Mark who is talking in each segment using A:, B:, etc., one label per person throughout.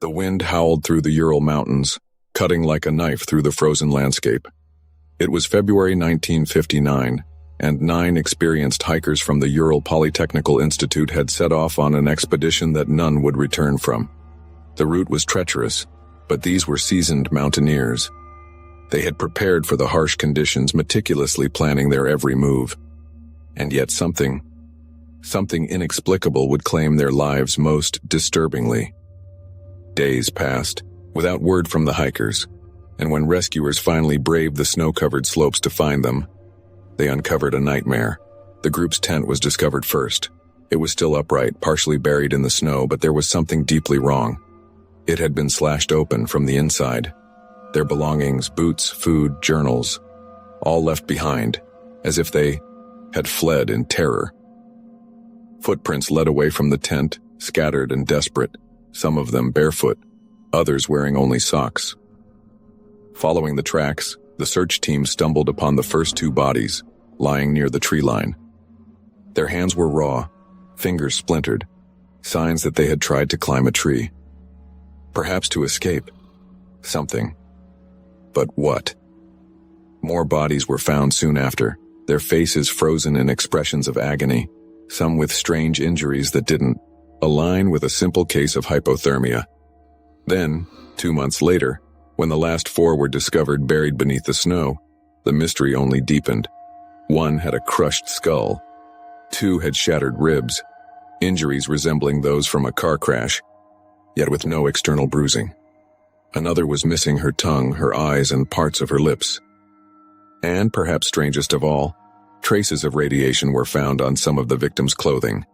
A: The wind howled through the Ural Mountains, cutting like a knife through the frozen landscape. It was February 1959, and 9 experienced hikers from the Ural Polytechnical Institute had set off on an expedition that none would return from. The route was treacherous, but these were seasoned mountaineers. They had prepared for the harsh conditions, meticulously planning their every move. And yet something inexplicable would claim their lives most disturbingly. Days passed, without word from the hikers, and when rescuers finally braved the snow-covered slopes to find them, they uncovered a nightmare. The group's tent was discovered first. It was still upright, partially buried in the snow, but there was something deeply wrong. It had been slashed open from the inside. Their belongings, boots, food, journals, all left behind, as if they had fled in terror. Footprints led away from the tent, scattered and desperate, some of them barefoot, others wearing only socks. Following the tracks, the search team stumbled upon the first 2 bodies, lying near the tree line. Their hands were raw, fingers splintered, signs that they had tried to climb a tree. Perhaps to escape. Something. But what? More bodies were found soon after, their faces frozen in expressions of agony, some with strange injuries that didn't align with a simple case of hypothermia. Then, 2 months later, when the last 4 were discovered buried beneath the snow, the mystery only deepened. 1 had a crushed skull. 2 had shattered ribs, injuries resembling those from a car crash, yet with no external bruising. Another was missing her tongue, her eyes, and parts of her lips. And, perhaps strangest of all, traces of radiation were found on some of the victims' clothing.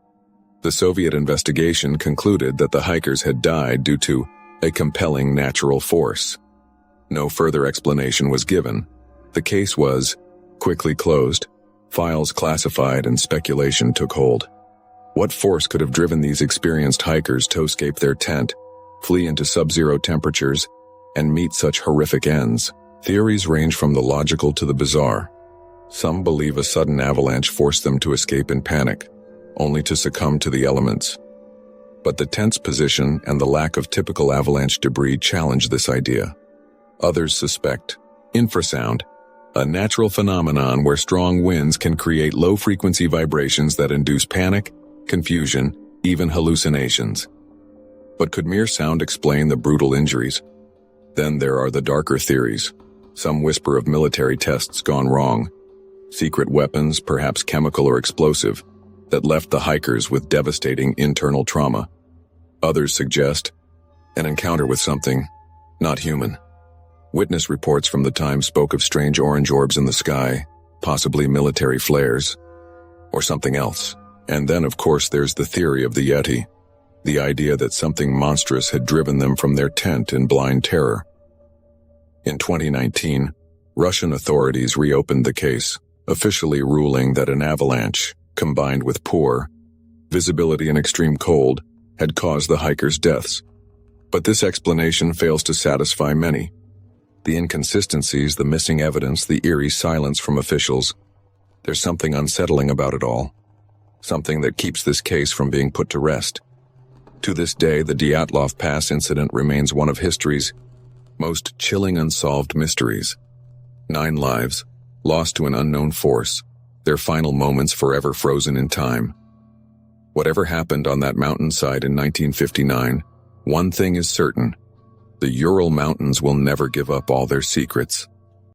A: The Soviet investigation concluded that the hikers had died due to a compelling natural force. No further explanation was given. The case was quickly closed, files classified, and speculation took hold. What force could have driven these experienced hikers to escape their tent, flee into sub-zero temperatures, and meet such horrific ends? Theories range from the logical to the bizarre. Some believe a sudden avalanche forced them to escape in panic, only to succumb to the elements. But the tent's position and the lack of typical avalanche debris challenge this idea. Others suspect infrasound, a natural phenomenon where strong winds can create low-frequency vibrations that induce panic, confusion, even hallucinations. But could mere sound explain the brutal injuries? Then there are the darker theories. Some whisper of military tests gone wrong, secret weapons, perhaps chemical or explosive, that left the hikers with devastating internal trauma. Others suggest an encounter with something not human. Witness reports from the time spoke of strange orange orbs in the sky, possibly military flares, or something else. And then, of course, there's the theory of the Yeti, the idea that something monstrous had driven them from their tent in blind terror. In 2019, Russian authorities reopened the case, officially ruling that an avalanche, combined with poor visibility and extreme cold, had caused the hikers' deaths. But this explanation fails to satisfy many. The inconsistencies, the missing evidence, the eerie silence from officials. There's something unsettling about it all. Something that keeps this case from being put to rest. To this day, the Dyatlov Pass Incident remains one of history's most chilling unsolved mysteries. 9 lives, lost to an unknown force, their final moments forever frozen in time. Whatever happened on that mountainside in 1959, one thing is certain: the Ural Mountains will never give up all their secrets.